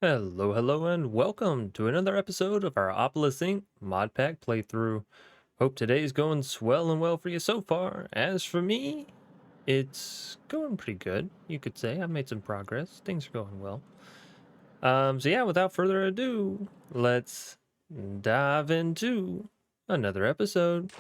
Hello, and welcome to another episode of our Opolis Inc. Modpack playthrough. Hope today's going swell and well for you so far. As for me, it's going pretty good, you could say. I've made some progress. Things are going well. So yeah, without further ado, let's dive into another episode.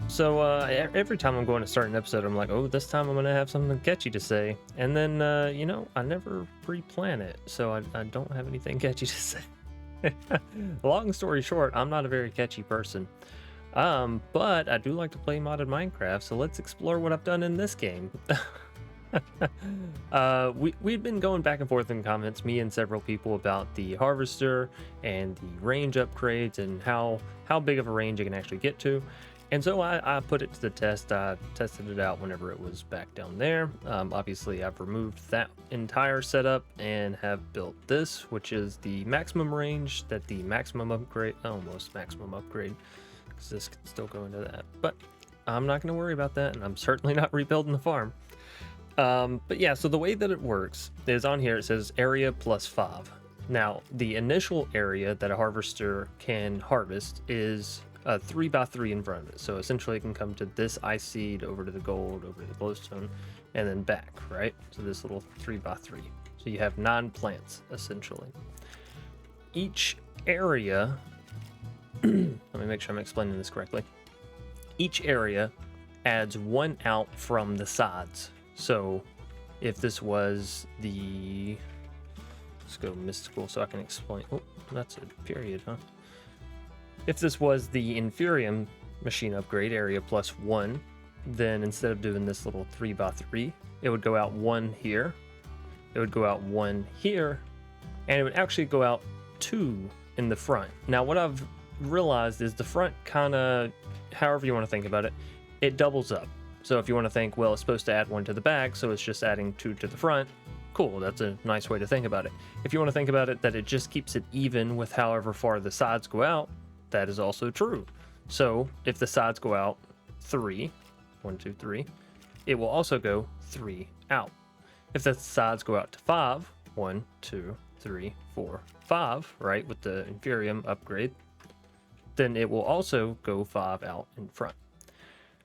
So every time I'm going to start an episode, I'm like, oh, this time I'm going to have something catchy to say. And then, I never pre-plan it, so I don't have anything catchy to say. Long story short, I'm not a very catchy person. But I do like to play modded Minecraft, so let's explore what I've done in this game. We've been going back and forth in comments, me and several people, about the harvester and the range upgrades and how big of a range you can actually get to. And so I put it to the test. I tested it out whenever it was back down there. Obviously, I've removed that entire setup and have built this, which is the maximum range that the maximum upgrade, almost maximum upgrade, because this can still go into that. But I'm not going to worry about that, and I'm certainly not rebuilding the farm. But yeah, so the way that it works is on here, it says area plus 5. Now, the initial area that a harvester can harvest is a 3x3 in front of it. So essentially it can come to this ice seed, over to the gold, over to the glowstone, and then back, right? So this little 3x3. So you have 9 plants, essentially. Each area, let me make sure I'm explaining this correctly. Each area adds 1 out from the sides. So if this was the, let's go mystical so I can explain. Oh, that's a period, huh? If this was the Inferium machine upgrade, area plus 1, then instead of doing this little 3x3, it would go out 1 here, it would go out 1 here, and it would actually go out 2 in the front. Now, what I've realized is the front kind of, however you want to think about it, it doubles up. So if you want to think, well, it's supposed to add 1 to the back, so it's just adding 2 to the front, cool, that's a nice way to think about it. If you want to think about it that it just keeps it even with however far the sides go out, that is also true. So if the sides go out 3, 1, 2, 3, it will also go 3 out. If the sides go out to 5, 1, 2, 3, 4, 5, right, with the Inferium upgrade, then it will also go 5 out in front.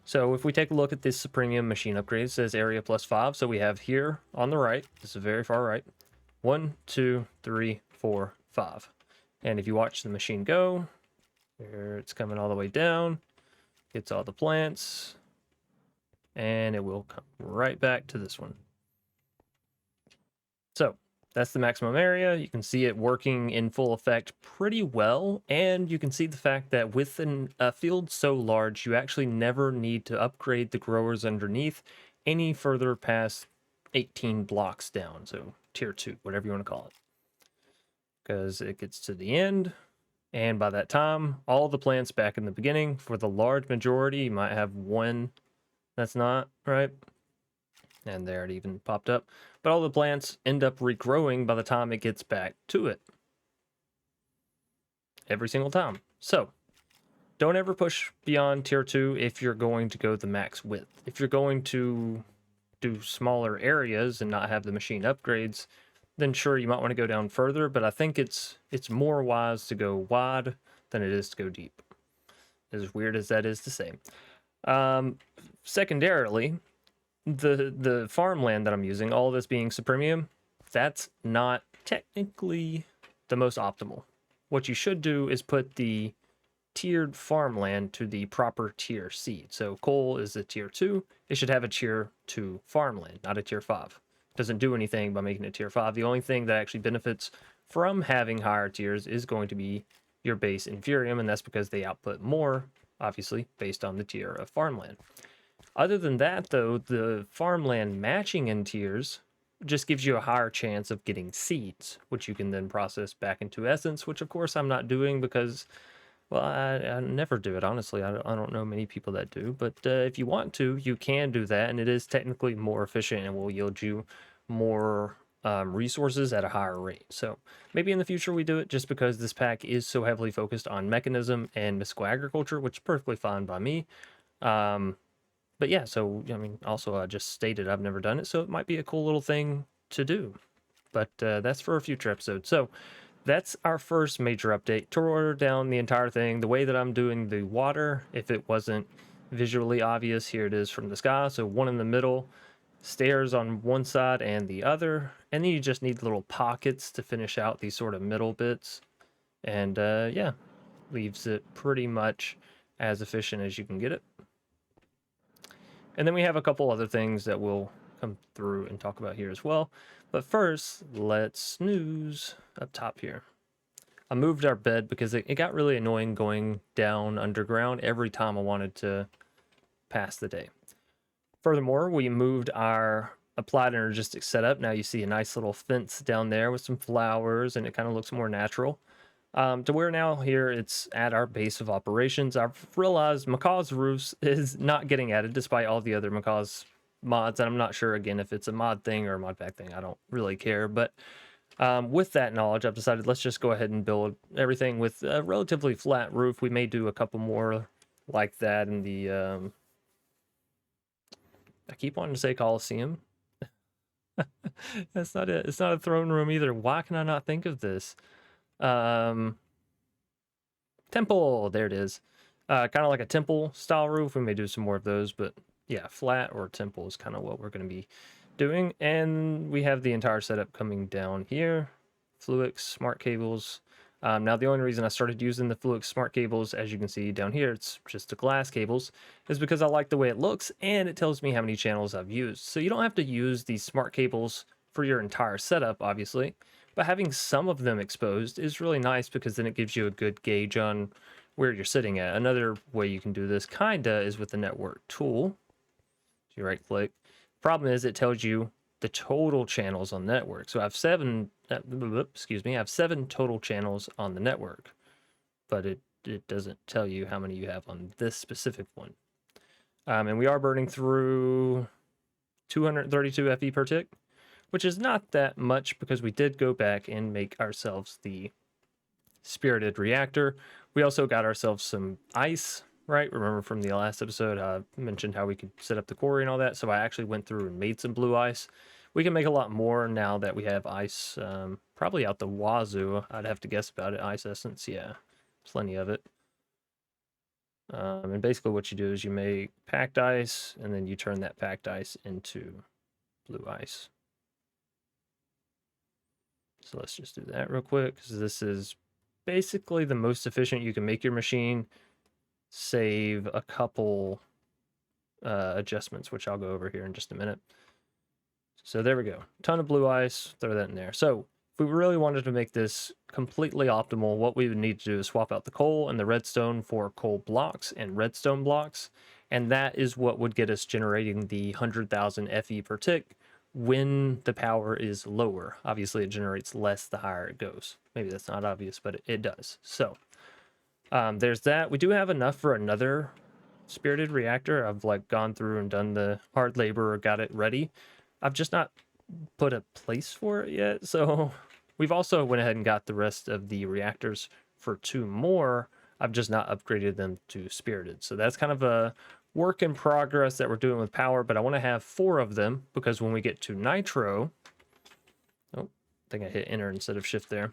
So if we take a look at this Supremium machine upgrade, it says area plus 5. So we have here on the right, this is very far right, 1, 2, 3, 4, 5. And if you watch the machine go, here it's coming all the way down, gets all the plants, and it will come right back to this one. So that's the maximum area. You can see it working in full effect pretty well, and you can see the fact that with a field so large, you actually never need to upgrade the growers underneath any further past 18 blocks down, so tier 2, whatever you want to call it, because it gets to the end. And by that time, all the plants back in the beginning, for the large majority, you might have 1 that's not, right? And there it even popped up. But all the plants end up regrowing by the time it gets back to it. Every single time. So, don't ever push beyond tier 2 if you're going to go the max width. If you're going to do smaller areas and not have the machine upgrades, then sure, you might want to go down further, but I think it's more wise to go wide than it is to go deep. As weird as that is to say. Secondarily, the farmland that I'm using, all this being Supremium, that's not technically the most optimal. What you should do is put the tiered farmland to the proper tier seed. So coal is a tier 2. It should have a tier 2 farmland, not a tier 5. Doesn't do anything by making it tier 5. The only thing that actually benefits from having higher tiers is going to be your base Inferium, and that's because they output more, obviously, based on the tier of farmland. Other than that, though, the farmland matching in tiers just gives you a higher chance of getting seeds, which you can then process back into essence, which of course I'm not doing because, well, I never do it, honestly. I don't know many people that do, but if you want to, you can do that, and it is technically more efficient and will yield you more resources at a higher rate. So maybe in the future we do it, just because this pack is so heavily focused on mechanism and mystical agriculture, which is perfectly fine by me. But yeah, so I mean, also I just stated I've never done it, so it might be a cool little thing to do. But that's for a future episode. So that's our first major update. Tore down the entire thing. The way that I'm doing the water, if it wasn't visually obvious, here it is from the sky. So one in the middle, stairs on one side and the other, and then you just need little pockets to finish out these sort of middle bits. And yeah, leaves it pretty much as efficient as you can get it. And then we have a couple other things that we'll come through and talk about here as well. But first, let's snooze up top here. I moved our bed because it got really annoying going down underground every time I wanted to pass the day. Furthermore, we moved our applied Energistics setup. Now you see a nice little fence down there with some flowers, and it kind of looks more natural. To where now here it's at our base of operations. I've realized Macaw's Roofs is not getting added despite all the other Macaw's mods, and I'm not sure again if it's a mod thing or a Modpack thing. I don't really care, but with that knowledge, I've decided let's just go ahead and build everything with a relatively flat roof. We may do a couple more like that in the I keep wanting to say Coliseum. That's not it. It's not a throne room either. Why can I not think of this? Temple, there it is. Kind of like a temple style roof. We may do some more of those, but yeah, flat or temple is kind of what we're going to be doing. And we have the entire setup coming down here. Fluix smart cables. Now the only reason I started using the Fluix smart cables, as you can see down here, it's just the glass cables, is because I like the way it looks and it tells me how many channels I've used. So you don't have to use these smart cables for your entire setup, obviously, but having some of them exposed is really nice because then it gives you a good gauge on where you're sitting at. Another way you can do this kinda is with the network tool. You right click. Problem is it tells you the total channels on the network. So I have seven total channels on the network, but it doesn't tell you how many you have on this specific one. And we are burning through 232 FE per tick, which is not that much because we did go back and make ourselves the spirited reactor. We also got ourselves some ice, right? Remember from the last episode, I mentioned how we could set up the quarry and all that. So I actually went through and made some blue ice. We can make a lot more now that we have ice, probably out the wazoo. I'd have to guess about it. Ice essence, yeah, plenty of it. And basically what you do is you make packed ice, and then you turn that packed ice into blue ice. So let's just do that real quick, because this is basically the most efficient you can make your machine, save a couple adjustments, which I'll go over here in just a minute. So there we go. Ton of blue ice, throw that in there. So if we really wanted to make this completely optimal, what we would need to do is swap out the coal and the redstone for coal blocks and redstone blocks. And that is what would get us generating the 100,000 FE per tick when the power is lower. Obviously, it generates less the higher it goes. Maybe that's not obvious, but it does. So there's that. We do have enough for another spirited reactor. I've like gone through and done the hard labor or got it ready. I've just not put a place for it yet. So we've also went ahead and got the rest of the reactors for 2 more. I've just not upgraded them to spirited. So that's kind of a work in progress that we're doing with power, but I want to have 4 of them because when we get to nitro, oh, I think I hit enter instead of shift there.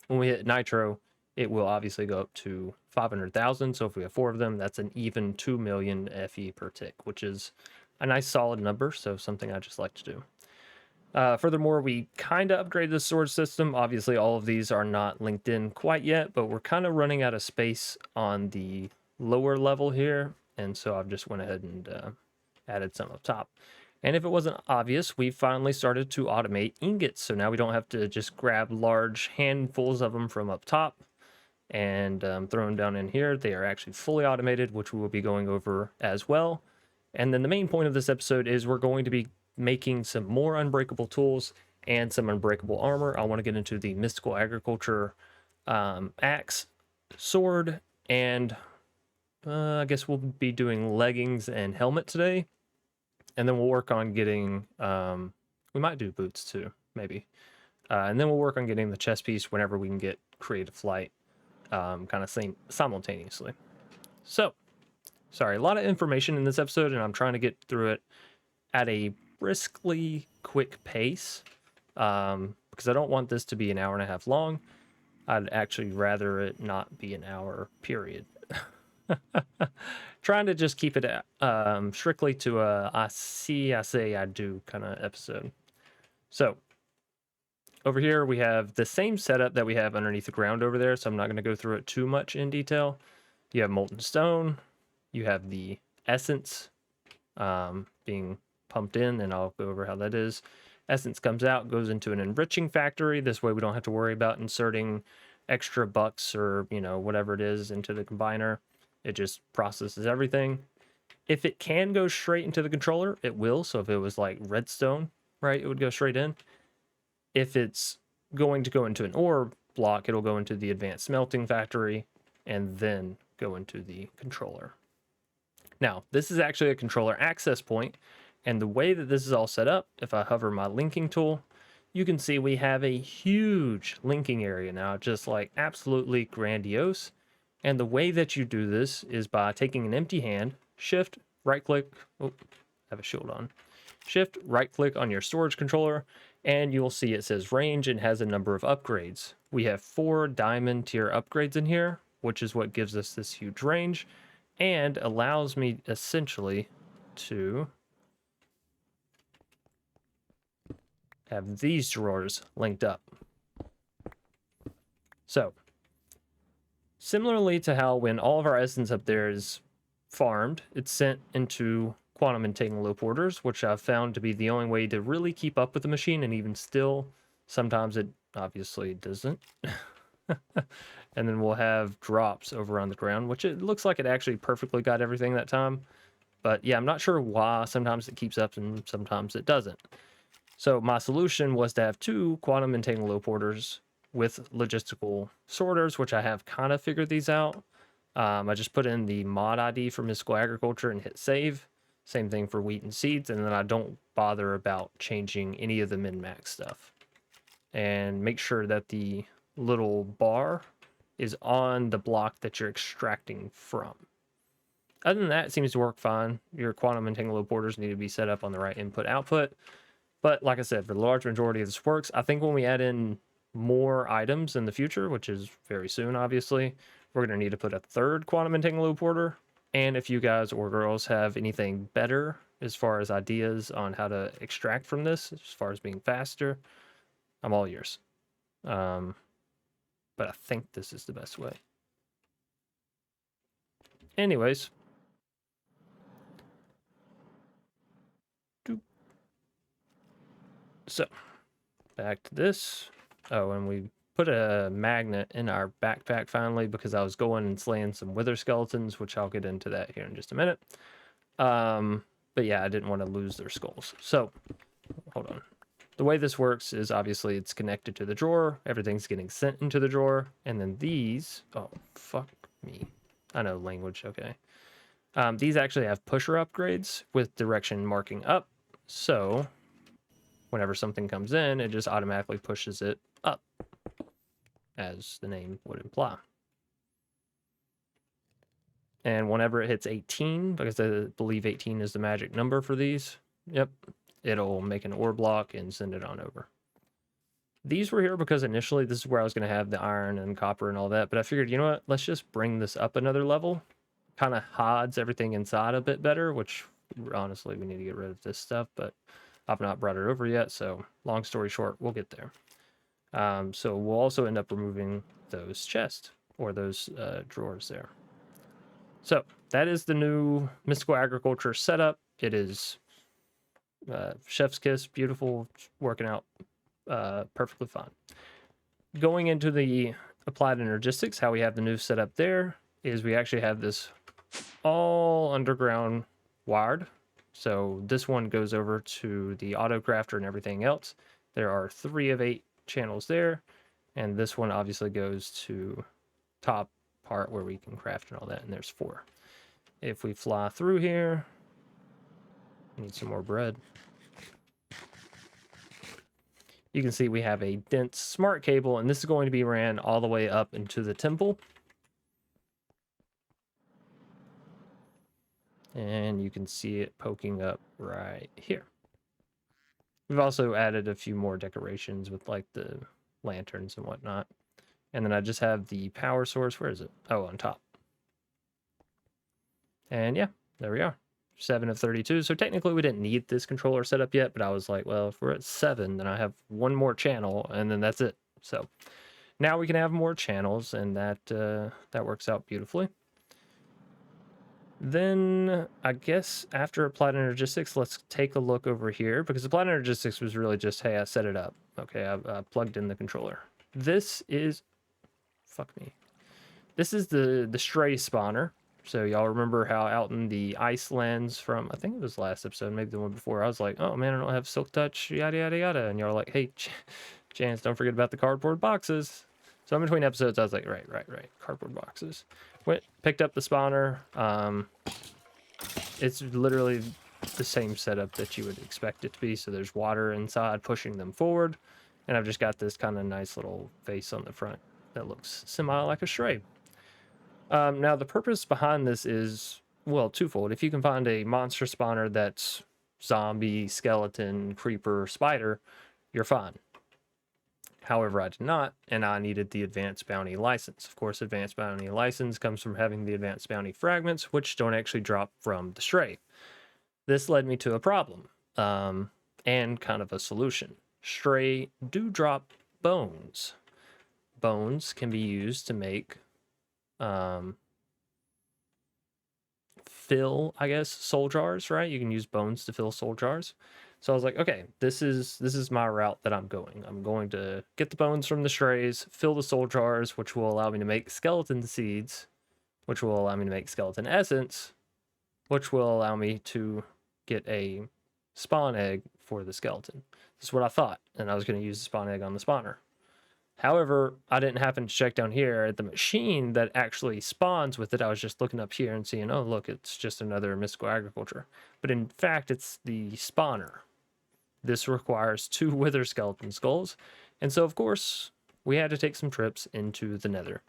When we hit nitro, it will obviously go up to 500,000. So if we have 4 of them, that's an even 2 million FE per tick, which is a nice solid number. So something I just like to do. Furthermore, we kind of upgraded the storage system. Obviously, all of these are not linked in quite yet, but we're kind of running out of space on the lower level here. And so I've just went ahead and added some up top. And if it wasn't obvious, we finally started to automate ingots. So now we don't have to just grab large handfuls of them from up top and throw them down in here. They are actually fully automated, which we will be going over as well. And then the main point of this episode is we're going to be making some more unbreakable tools and some unbreakable armor. I want to get into the mystical agriculture axe, sword, and I guess we'll be doing leggings and helmet today. And then we'll work on getting We might do boots too, maybe. And then we'll work on getting the chest piece whenever we can get creative flight kind of simultaneously. So, sorry, a lot of information in this episode, and I'm trying to get through it at a briskly quick pace because I don't want this to be an hour and a half long. I'd actually rather it not be an hour, period. Trying to just keep it strictly to a I see, I say, I do kind of episode. So over here we have the same setup that we have underneath the ground over there, so I'm not going to go through it too much in detail. You have molten stone, you have the essence being pumped in, and I'll go over how that is. Essence comes out, goes into an enriching factory. This way we don't have to worry about inserting extra bucks or, you know, whatever it is into the combiner. It just processes everything. If it can go straight into the controller, it will. So if it was like redstone, right, it would go straight in. If it's going to go into an ore block, it'll go into the advanced smelting factory and then go into the controller. Now, this is actually a controller access point, and the way that this is all set up, if I hover my linking tool, you can see we have a huge linking area now, just like absolutely grandiose. And the way that you do this is by taking an empty hand, shift, right click, oh, have a shield on, shift, right click on your storage controller, and you will see it says range and has a number of upgrades. We have 4 diamond tier upgrades in here, which is what gives us this huge range and allows me essentially to have these drawers linked up. So similarly to how when all of our essence up there is farmed, it's sent into quantum entanglement porters, which I've found to be the only way to really keep up with the machine, and even still, sometimes it obviously doesn't. And then we'll have drops over on the ground, which it looks like it actually perfectly got everything that time. But yeah, I'm not sure why. Sometimes it keeps up and sometimes it doesn't. So my solution was to have 2 quantum entanglement porters with logistical sorters, which I have kind of figured these out. I just put in the mod ID for Mystical Agriculture and hit save. Same thing for wheat and seeds, and then I don't bother about changing any of the min-max stuff. And make sure that the little bar is on the block that you're extracting from. Other than that, it seems to work fine. Your quantum entanglement porters need to be set up on the right input-output. But like I said, for the large majority of this works. I think when we add in more items in the future, which is very soon, obviously, we're going to need to put a 3rd quantum entanglement porter. And if you guys or girls have anything better as far as ideas on how to extract from this, as far as being faster, I'm all yours. But I think this is the best way. Anyways. So, back to this. Oh, and we put a magnet in our backpack finally because I was going and slaying some wither skeletons, which I'll get into that here in just a minute. But yeah, I didn't want to lose their skulls. So, hold on. The way this works is obviously it's connected to the drawer. Everything's getting sent into the drawer. And then these, oh, fuck me. I know language, okay. These actually have pusher upgrades with direction marking up. So whenever something comes in, it just automatically pushes it up, as the name would imply. And whenever it hits 18, because I believe 18 is the magic number for these, yep, it'll make an ore block and send it on over. These were here because initially this is where I was going to have the iron and copper and all that, but I figured, you know what, let's just bring this up another level. Kind of hides everything inside a bit better, which honestly we need to get rid of this stuff, but I've not brought it over yet, so long story short, we'll get there. So we'll also end up removing those chests, or those drawers there. So that is the new Mystical Agriculture setup. It is chef's kiss, beautiful, working out perfectly fine. Going into the applied Energistics, how we have the new setup there is we actually have this all underground wired. So this one goes over to the auto crafter and everything else. There are 3 of 8 channels there, and this one obviously goes to top part where we can craft and all that, and there's 4. If we fly through here, need some more bread. you can see we have a dense smart cable, and this is going to be ran all the way up into the temple. And you can see it poking up right here. We've also added a few more decorations with like the lanterns and whatnot. And then I just have the power source. Where is it? Oh, on top. And yeah, there we are. 7 of 32. So technically we didn't need this controller set up yet, but I was like, well, if we're at 7, then I have one more channel and then that's it. So now we can have more channels, and that works out beautifully. Then I guess after Applied Energistics, let's take a look over here, because Applied Energistics was really just, hey, I set it up. Okay, I plugged in the controller. This is, fuck me. This is the stray spawner. So y'all remember how out in the Icelands from, I think it was last episode, maybe the one before, I was like, oh man, I don't have Silk Touch, yada, yada, yada. And y'all were like, hey, Chance, don't forget about the cardboard boxes. So in between episodes, I was like, right, cardboard boxes. Picked up the spawner. It's literally the same setup that you would expect it to be. So there's water inside pushing them forward. And I've just got this kind of nice little face on the front that looks semi like a stray. Now, the purpose behind this is, well, twofold. If you can find a monster spawner that's zombie, skeleton, creeper, spider, you're fine. However, I did not, and I needed the Advanced Bounty license. Of course, Advanced Bounty license comes from having the Advanced Bounty fragments, which don't actually drop from the stray. This led me to a problem, and kind of a solution. Stray do drop bones. Bones can be used to make fill, I guess, soul jars, right? You can use bones to fill soul jars. So I was like, okay, this is my route that I'm going. I'm going to get the bones from the strays, fill the soul jars, which will allow me to make skeleton seeds, which will allow me to make skeleton essence, which will allow me to get a spawn egg for the skeleton. This is what I thought, and I was going to use the spawn egg on the spawner. However, I didn't happen to check down here at the machine that actually spawns with it. I was just looking up here and seeing, oh, look, it's just another mystical agriculture. But in fact, it's the spawner. This requires 2 wither skeleton skulls. And so, of course, we had to take some trips into the nether.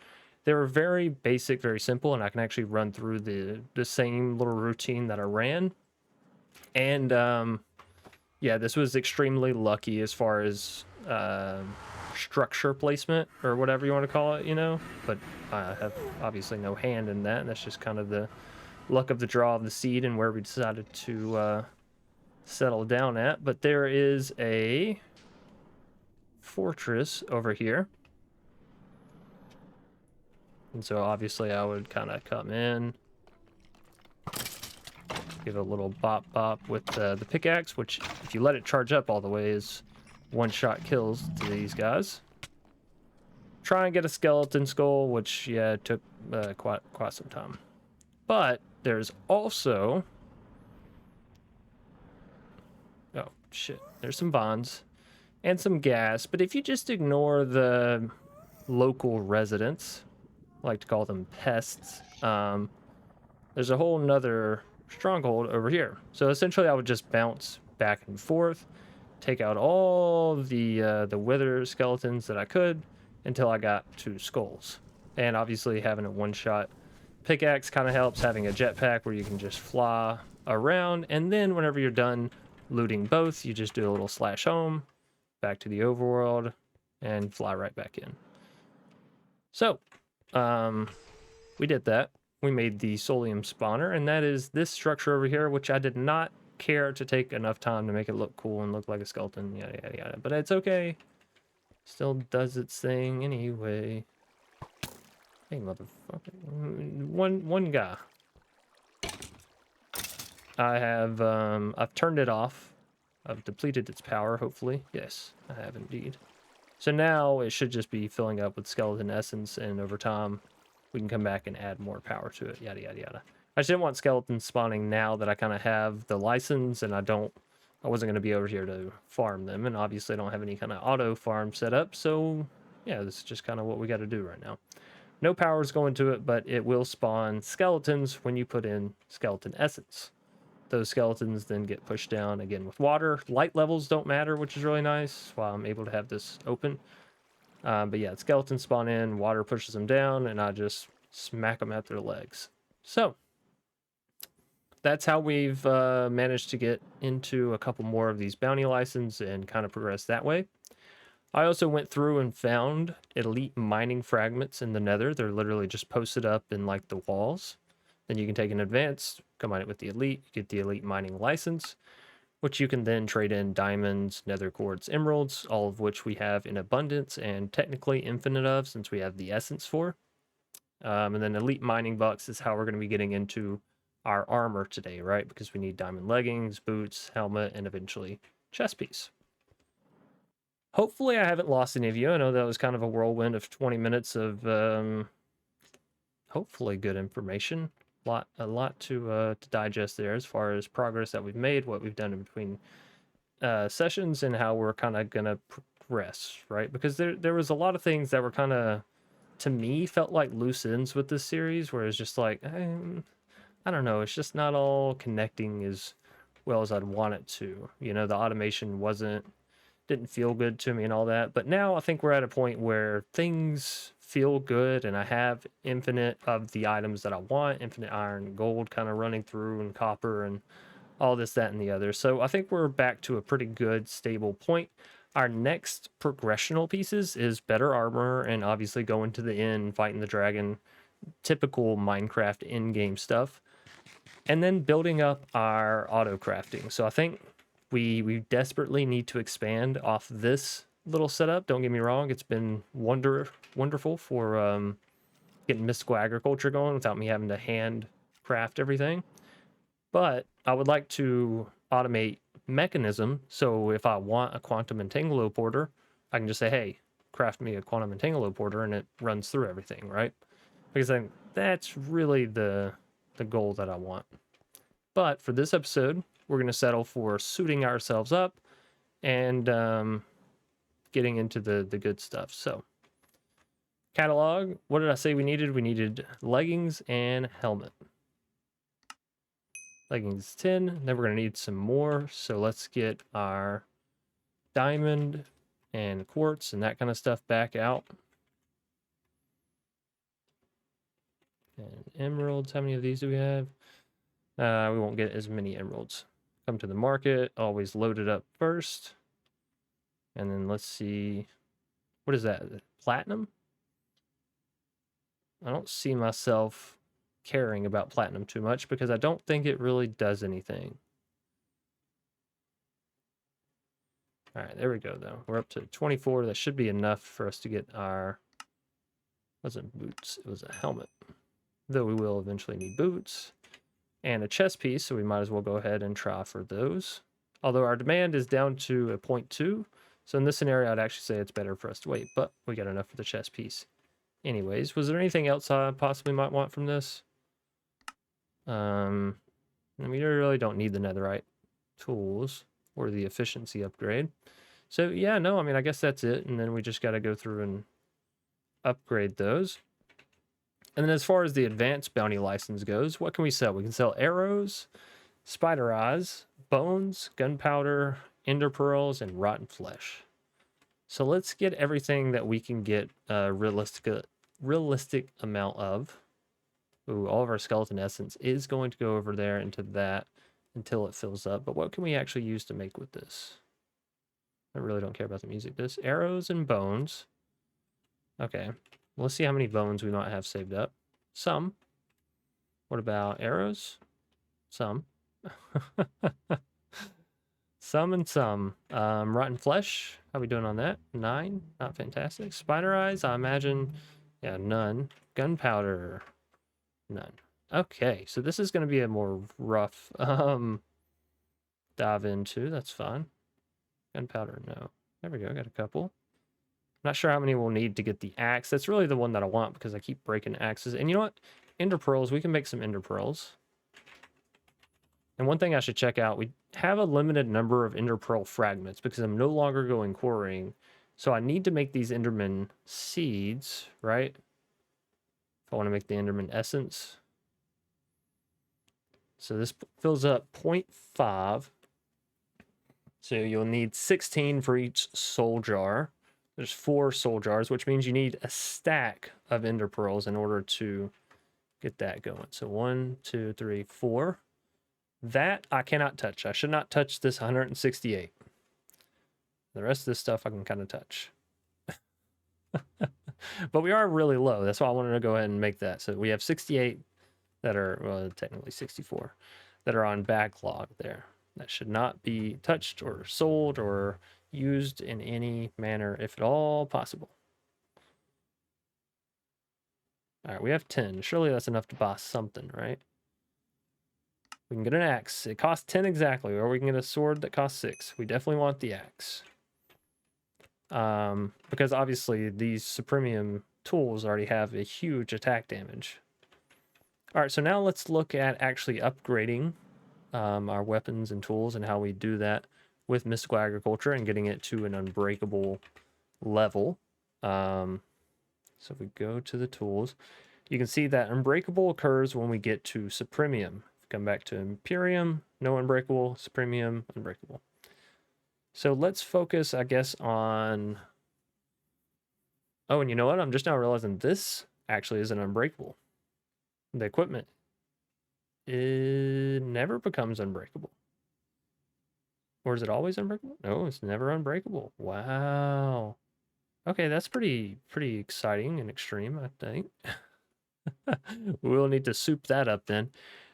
They were very basic, very simple, and I can actually run through the same little routine that I ran. And, yeah, this was extremely lucky as far as structure placement, or whatever you want to call it, you know, but I have obviously no hand in that, and that's just kind of the luck of the draw of the seed and where we decided to settle down at. But there is a fortress over here, and so obviously I would kind of come in, give a little bop with the pickaxe, which if you let it charge up all the way is one-shot kills to these guys. Try and get a skeleton skull, which, yeah, took quite some time. But there's also... oh, shit. There's some bonds and some gas. But if you just ignore the local residents, I like to call them pests, there's a whole nother stronghold over here. So essentially I would just bounce back and forth, take out all the wither skeletons that I could until I got 2 skulls. And obviously having a one-shot pickaxe kind of helps, having a jetpack where you can just fly around, and then whenever you're done looting both, you just do a little slash home, back to the overworld, and fly right back in. So, we did that. We made the Solium spawner, and that is this structure over here, which I did not care to take enough time to make it look cool and look like a skeleton, yada yada yada, but it's okay. Still does its thing anyway. Hey, motherfucker. One guy. I have I've turned it off. I've depleted its power, hopefully. Yes, I have indeed. So now it should just be filling up with skeleton essence, and over time we can come back and add more power to it, yada yada yada. I just didn't want skeletons spawning now that I kind of have the license, and I wasn't going to be over here to farm them, and obviously I don't have any kind of auto farm set up, so yeah, this is just kind of what we got to do right now. No power is going to it, but it will spawn skeletons when you put in skeleton essence. those skeletons then get pushed down again with water. Light levels don't matter, which is really nice while I'm able to have this open. But yeah, skeletons spawn in, water pushes them down, and I just smack them at their legs. So that's how we've managed to get into a couple more of these bounty license and kind of progress that way. I also went through and found elite mining fragments in the nether. They're literally just posted up in like the walls. Then you can take an advanced, combine it with the elite, get the elite mining license, which you can then trade in diamonds, nether quartz, emeralds, all of which we have in abundance and technically infinite of since we have the essence for. And then elite mining bucks is how we're going to be getting into our armor today, right? Because we need diamond leggings, boots, helmet, and eventually chest piece. Hopefully I haven't lost any of you. I know that was kind of a whirlwind of 20 minutes of hopefully good information. A lot to digest there as far as progress that we've made, what we've done in between sessions, and how we're kind of gonna progress, right? Because there was a lot of things that were kind of, to me, felt like loose ends with this series, where it's just like, I don't know, it's just not all connecting as well as I'd want it to. You know, the automation didn't feel good to me and all that. But now I think we're at a point where things feel good and I have infinite of the items that I want, infinite iron and gold kind of running through and copper and all this, that, and the other. So I think we're back to a pretty good, stable point. Our next progressional pieces is better armor and obviously going to the end, fighting the dragon, typical Minecraft in-game stuff. And then building up our auto crafting. So I think we desperately need to expand off this little setup. Don't get me wrong, it's been wonderful for getting mystical agriculture going without me having to hand craft everything. But I would like to automate mechanism, so if I want a quantum entanglo porter, I can just say, hey, craft me a quantum entanglo porter, and it runs through everything, right? Because I think that's really the goal that I want. But for this episode, we're going to settle for suiting ourselves up and getting into the good stuff. So, catalog, what did I say we needed? We needed leggings and helmet. Leggings 10, then we're going to need some more. So let's get our diamond and quartz and that kind of stuff back out. And emeralds, how many of these do we have? We won't get as many emeralds. Come to the market, always load it up first. And then let's see, what is that? Platinum? I don't see myself caring about platinum too much because I don't think it really does anything. All right, there we go though. We're up to 24. That should be enough for us to get our, wasn't boots, it was a helmet. Though we will eventually need boots and a chest piece, so we might as well go ahead and try for those. Although our demand is down to a 0.2, so in this scenario, I'd actually say it's better for us to wait, but we got enough for the chest piece. Anyways, was there anything else I possibly might want from this? We really don't need the netherite tools or the efficiency upgrade. So yeah, no, I mean, I guess that's it. And then we just got to go through and upgrade those. And then as far as the advanced bounty license goes, what can we sell? We can sell arrows, spider eyes, bones, gunpowder, ender pearls, and rotten flesh. So let's get everything that we can get a realistic amount of. Ooh, all of our skeleton essence is going to go over there into that until it fills up. But what can we actually use to make with this? I really don't care about the music. This arrows and bones. Okay, let's see how many bones we might have saved up. Some. What about arrows? Some. Some and some. Rotten flesh. How we doing on that? 9. Not fantastic. Spider eyes. I imagine. Yeah, none. Gunpowder. None. Okay, so this is going to be a more rough dive into. That's fine. Gunpowder, no. There we go. Got a couple. Not sure how many we'll need to get the axe. That's really the one that I want because I keep breaking axes. And you know what? Ender pearls. We can make some ender pearls. And one thing I should check out, we have a limited number of ender pearl fragments because I'm no longer going quarrying. So I need to make these enderman seeds, right? If I want to make the enderman essence. So this fills up 0.5. So you'll need 16 for each soul jar. There's 4 soul jars, which means you need a stack of ender pearls in order to get that going. So 1, 2, 3, 4. That I cannot touch. I should not touch this 168. The rest of this stuff I can kind of touch. But we are really low. That's why I wanted to go ahead and make that. So we have 68 that are, well, technically 64, that are on backlog there. That should not be touched or sold or used in any manner, if at all possible. All right, we have 10. Surely that's enough to buy something, right? We can get an axe. It costs 10 exactly, or we can get a sword that costs 6. We definitely want the axe. Because obviously these Supremium tools already have a huge attack damage. All right, so now let's look at actually upgrading our weapons and tools and how we do that with mystical agriculture and getting it to an unbreakable level. So if we go to the tools, you can see that unbreakable occurs when we get to Supremium. Come back to Imperium, no unbreakable, Supremium, unbreakable. So let's focus, I guess, on... Oh, and you know what? I'm just now realizing this actually isn't unbreakable. The equipment, it never becomes unbreakable. Or is it always unbreakable? No, it's never unbreakable. Wow. Okay, that's pretty exciting and extreme, I think. We'll need to soup that up then.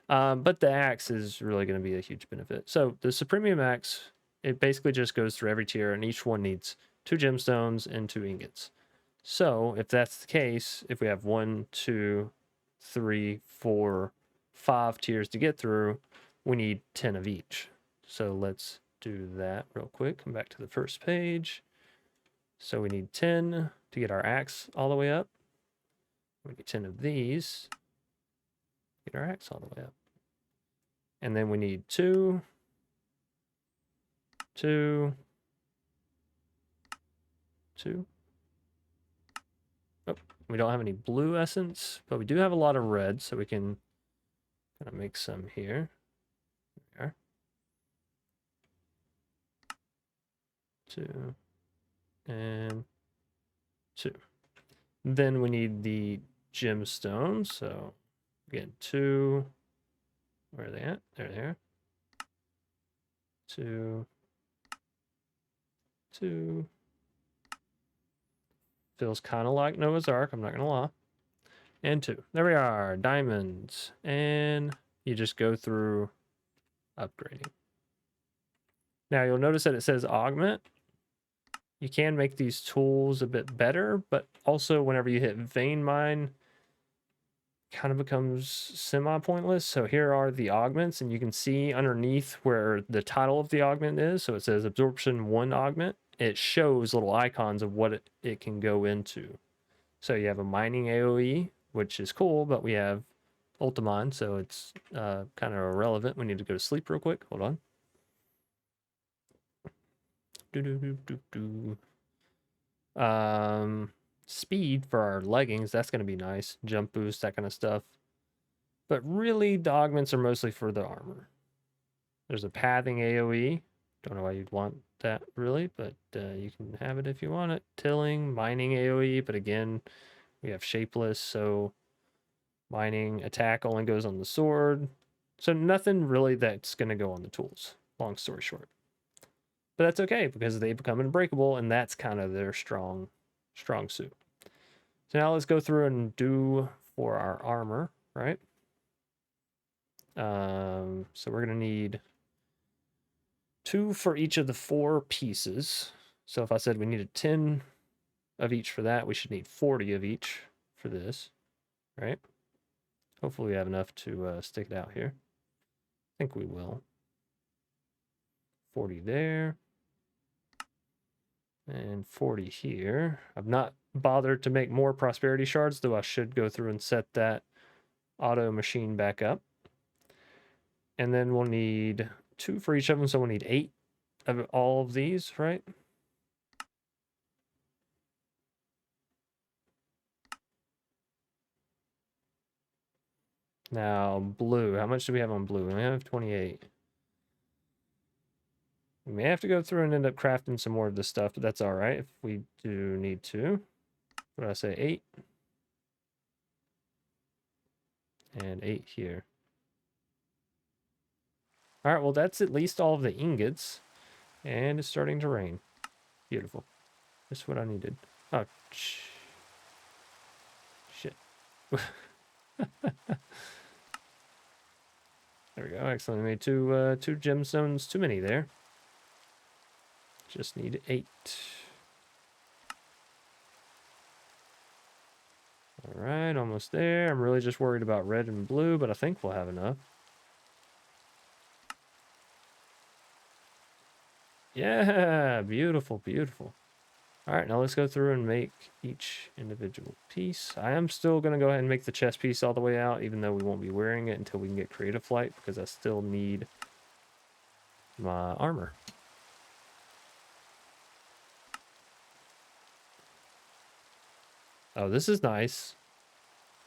But the axe is really going to be a huge benefit. So the Supremium axe, it basically just goes through every tier, and each one needs 2 gemstones and 2 ingots. So if that's the case, if we have 1, 2, 3, 4, 5 tiers to get through, we need 10 of each. So let's do that real quick. Come back to the first page. So we need 10 to get our axe all the way up. We need 10 of these to get our axe all the way up. And then we need 2, 2, 2. Oh, we don't have any blue essence, but we do have a lot of red, so we can kind of make some here. There. 2 and 2. Then we need the gemstones. So again, 2. Where are they at? There they are. 2, 2. Feels kind of like Noah's Ark, I'm not gonna lie. And 2. There we are, diamonds. And you just go through upgrading. Now you'll notice that it says augment. You can make these tools a bit better, but also whenever you hit vein mine, kind of becomes semi-pointless. So here are the augments, and you can see underneath where the title of the augment is. So it says absorption 1 augment. It shows little icons of what it can go into. So you have a mining AoE, which is cool, but we have Ultimine, so it's kind of irrelevant. We need to go to sleep real quick. Hold on. Speed for our leggings, that's going to be nice. Jump boost, that kind of stuff. But really, the augments are mostly for the armor. There's a pathing AoE. Don't know why you'd want that, really, but you can have it if you want it. Tilling, mining AoE, but again, we have shapeless, so mining attack only goes on the sword. So nothing really that's going to go on the tools, long story short. But that's okay, because they become unbreakable, and that's kind of their strong suit. So now let's go through and do for our armor, right? So we're going to need 2 for each of the 4 pieces. So if I said we needed 10 of each for that, we should need 40 of each for this, right? Hopefully we have enough to stick it out here. I think we will. 40 there. And 40 here. I've not bothered to make more prosperity shards, though I should go through and set that auto machine back up. And then we'll need 2 for each of them, so we'll need 8 of all of these, right? Now, blue. How much do we have on blue? We only have 28. We may have to go through and end up crafting some more of this stuff, but that's all right if we do need to. What did I say? 8? And 8 here. All right, well, that's at least all of the ingots. And it's starting to rain. Beautiful. That's what I needed. Oh, shit. There we go. Excellent. We made two gemstones too many there. Just need 8. All right, almost there. I'm really just worried about red and blue, but I think we'll have enough. Yeah, beautiful, beautiful. All right, now let's go through and make each individual piece. I am still going to go ahead and make the chest piece all the way out, even though we won't be wearing it until we can get creative flight, because I still need my armor. Oh, this is nice.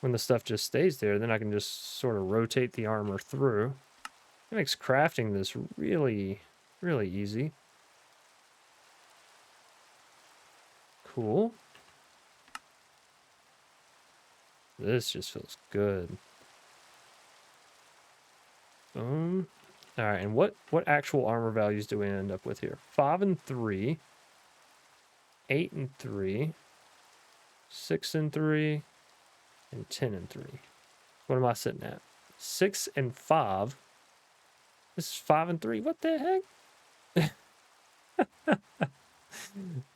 When the stuff just stays there, then I can just sort of rotate the armor through. It makes crafting this really, really easy. Cool. This just feels good. Boom. All right, and what actual armor values do we end up with here? 5 and 3, 8 and 3, 6 and 3, and 10 and 3. What am I sitting at? 6 and 5. This is 5 and 3. What the heck?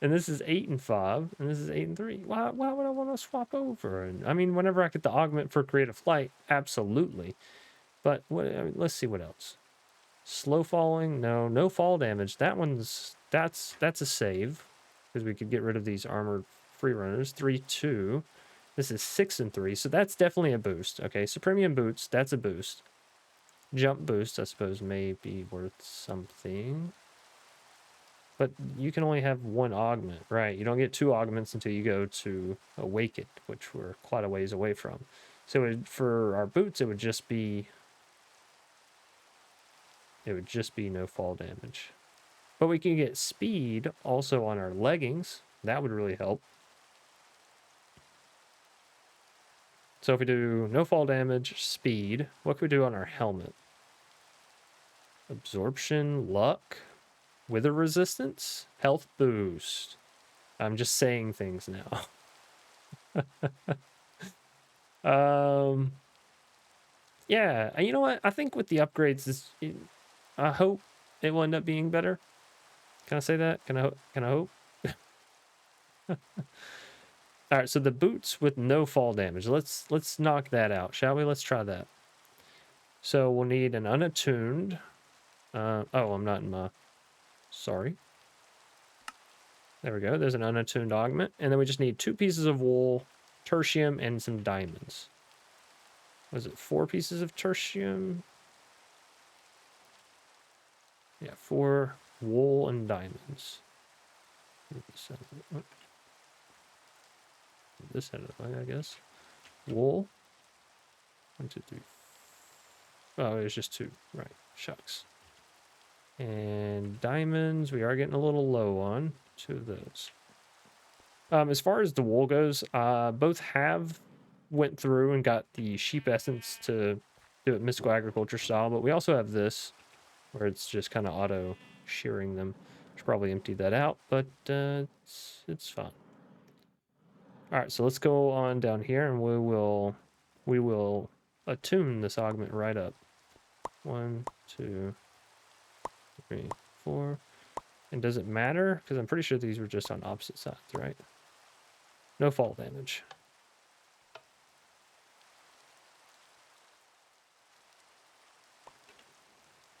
And this is 8 and 5, and this is 8 and 3. Why would I want to swap over? And I mean, whenever I get the augment for creative flight, absolutely. But what? I mean, let's see what else. Slow falling, no fall damage. That's a save, because we could get rid of these armored free runners. 3, 2. This is 6 and 3, so that's definitely a boost. Okay, so premium boots, that's a boost. Jump boost, I suppose, may be worth something. But you can only have 1 augment, right? You don't get 2 augments until you go to Awaken, which we're quite a ways away from. So for our boots, it would just be no fall damage. But we can get speed also on our leggings. That would really help. So if we do no fall damage, speed, what can we do on our helmet? Absorption, luck, wither resistance, health boost. I'm just saying things now. Yeah, you know what? I think with the upgrades, I hope it will end up being better. Can I say that? Can I hope? All right, so the boots with no fall damage. Let's knock that out, shall we? Let's try that. So we'll need an unattuned. Oh, I'm not in my. Sorry. There we go. There's an unattuned augment, and then we just need 2 pieces of wool, tertium, and some diamonds. Was it 4 pieces of tertium? Yeah, 4 wool and diamonds. This out of the way, I guess. Wool. 1, 2, 3. Oh, there's just 2. Right. Shucks. And diamonds, we are getting a little low on 2 of those. As far as the wool goes, both have went through and got the sheep essence to do it mystical agriculture style, but we also have this where it's just kind of auto shearing them. Should probably empty that out, but it's fine. All right, so let's go on down here, and we will attune this augment right up. 1, 2, 3, 4. And does it matter? Because I'm pretty sure these were just on opposite sides, right? No fall damage.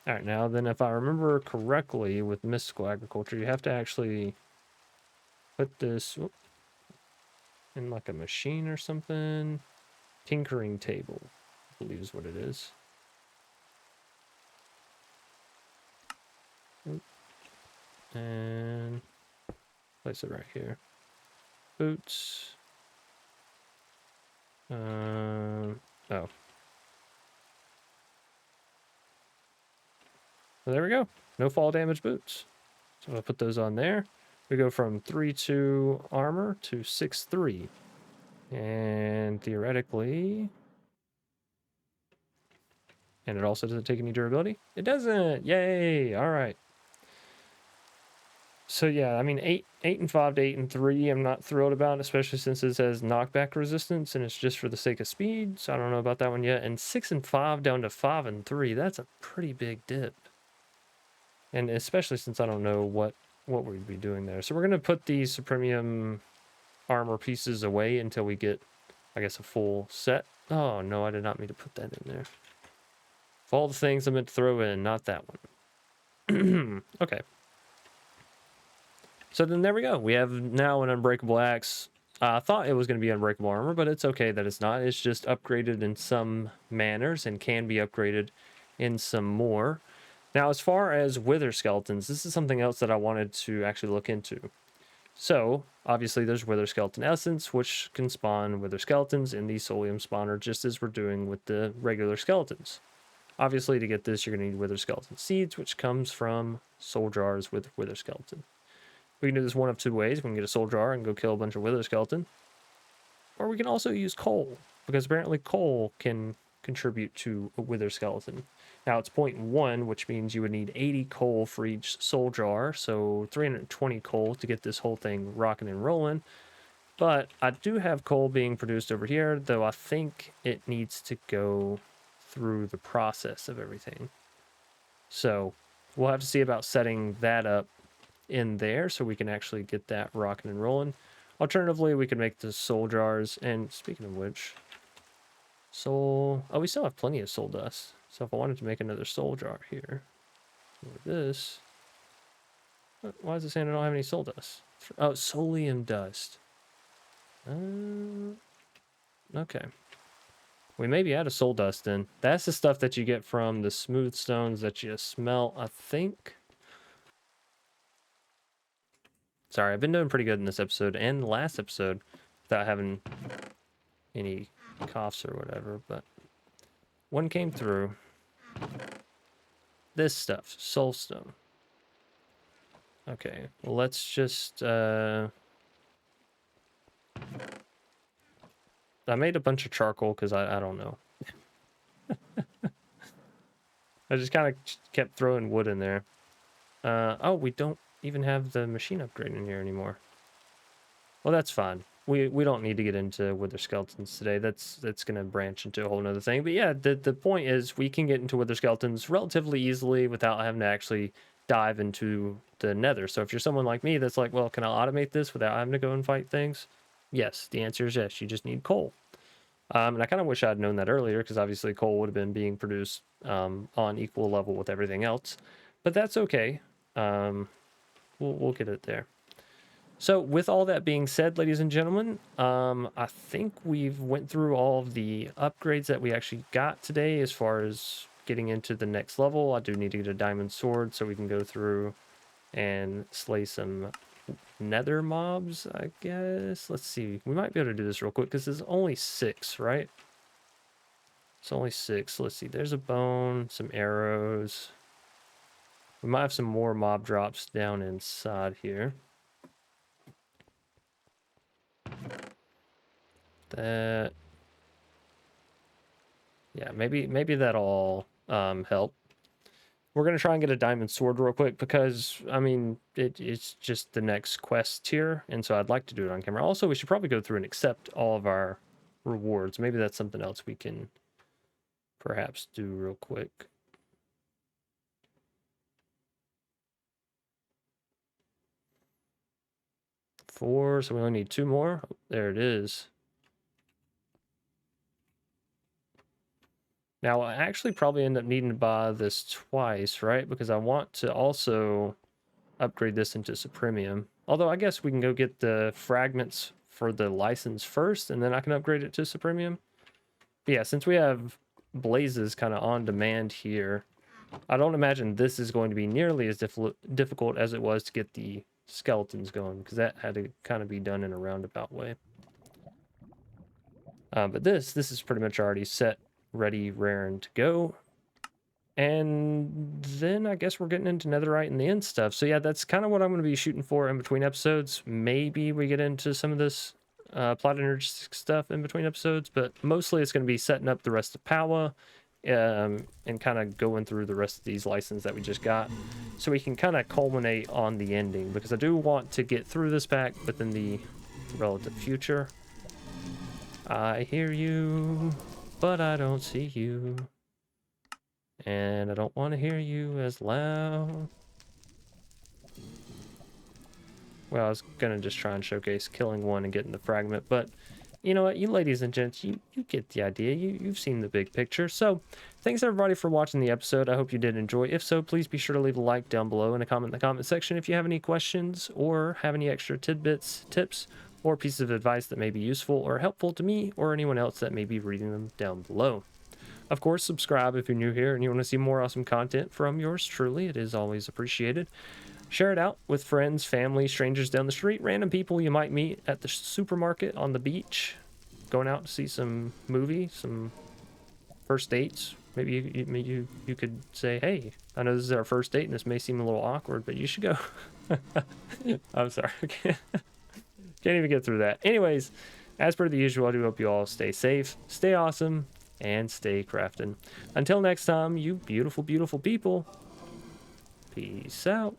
All right, now then, if I remember correctly, with mystical agriculture, you have to actually put this in like a machine or something. Tinkering table, I believe is what it is. And place it right here. Boots. Oh. So there we go. No fall damage boots. So I'll put those on there. We go from 3-2 armor to 6-3. And theoretically... And it also doesn't take any durability? It doesn't! Yay! Alright. So yeah, I mean 8 and 5 to 8 and 3 I'm not thrilled about, especially since it says knockback resistance and it's just for the sake of speed, so I don't know about that one yet. And 6 and 5 down to 5 and 3, that's a pretty big dip. And especially since I don't know what we'd be doing there. So we're gonna put these Supremium armor pieces away until we get, I guess, a full set. Oh no, I did not mean to put that in there. Of all the things I meant to throw in, not that one. Okay. So then there we go. We have now an Unbreakable Axe. I thought it was going to be Unbreakable Armor, but it's okay that it's not. It's just upgraded in some manners and can be upgraded in some more. Now, as far as Wither Skeletons, this is something else that I wanted to actually look into. So, obviously, there's Wither Skeleton Essence, which can spawn Wither Skeletons in the Solium spawner, just as we're doing with the regular skeletons. Obviously, to get this, you're going to need Wither Skeleton Seeds, which comes from soul jars with Wither Skeleton. We can do this one of two ways. We can get a soul jar and go kill a bunch of Wither Skeleton. Or we can also use coal, because apparently coal can contribute to a Wither Skeleton. Now it's 0.1, which means you would need 80 coal for each soul jar, so 320 coal to get this whole thing rocking and rolling. But I do have coal being produced over here, though I think it needs to go through the process of everything. So we'll have to see about setting that up in there so we can actually get that rocking and rolling. Alternatively, we could make the soul jars. And speaking of which, soul... Oh, we still have plenty of soul dust. So if I wanted to make another soul jar here, with this... Why is it saying I don't have any soul dust? Oh, Solium dust. Okay. We maybe add a soul dust then. That's the stuff that you get from the smooth stones that you smelt, I think. Sorry, I've been doing pretty good in this episode and the last episode without having any coughs or whatever, but one came through. This stuff, soulstone. Okay, well, let's just, I made a bunch of charcoal because I don't know. I just kind of kept throwing wood in there. Oh, we don't even have the machine upgrade in here anymore. Well, that's fine. We don't need to get into Wither Skeletons today. That's going to branch into a whole nother thing. But yeah, the point is we can get into Wither Skeletons relatively easily without having to actually dive into the nether. So if you're someone like me that's like, well, can I automate this without having to go and fight things? Yes, the answer is yes. You just need coal. And I kind of wish I'd known that earlier because obviously coal would have been being produced on equal level with everything else. But that's okay. We'll get it there. So with all that being said, ladies and gentlemen, I think we've went through all of the upgrades that we actually got today as far as getting into the next level. I do need to get a diamond sword so we can go through and slay some nether mobs, I guess. Let's see. We might be able to do this real quick because there's only 6, right? It's only 6. Let's see. There's a bone, some arrows. We might have some more mob drops down inside here. That, yeah, maybe that'll help. We're gonna try and get a diamond sword real quick because I mean it's just the next quest here, and so I'd like to do it on camera. Also, we should probably go through and accept all of our rewards. Maybe that's something else we can perhaps do real quick. Four, so we only need 2 more. There it is. Now, I actually probably end up needing to buy this twice, right? Because I want to also upgrade this into Supremium. Although I guess we can go get the fragments for the license first, and then I can upgrade it to Supremium. But yeah, since we have blazes kind of on demand here, I don't imagine this is going to be nearly as difficult as it was to get the skeletons going, because that had to kind of be done in a roundabout way. But this is pretty much already set, ready, raring to go. And then I guess we're getting into netherite and the end stuff. So yeah, that's kind of what I'm going to be shooting for in between episodes. Maybe we get into some of this plot Energistics stuff in between episodes, but mostly it's going to be setting up the rest of Powa, and kind of going through the rest of these licenses that we just got, so we can kind of culminate on the ending, because I do want to get through this pack within the relative future. I hear you, but I don't see you. And I don't want to hear you as loud. Well, I was going to just try and showcase killing one and getting the fragment, but you know what, you ladies and gents, you get the idea. You've seen the big picture. So thanks everybody for watching the episode. I hope you did enjoy. If so, please be sure to leave a like down below and a comment in the comment section if you have any questions or have any extra tidbits, tips, or pieces of advice that may be useful or helpful to me or anyone else that may be reading them down below. Of course, subscribe if you're new here and you want to see more awesome content from yours truly. It is always appreciated. Share it out with friends, family, strangers down the street, random people you might meet at the supermarket, on the beach, going out to see some movie, some first dates. Maybe you could say, hey, I know this is our first date and this may seem a little awkward, but you should go. I'm sorry. Can't even get through that. Anyways, as per the usual, I do hope you all stay safe, stay awesome, and stay crafting. Until next time, you beautiful, beautiful people, peace out.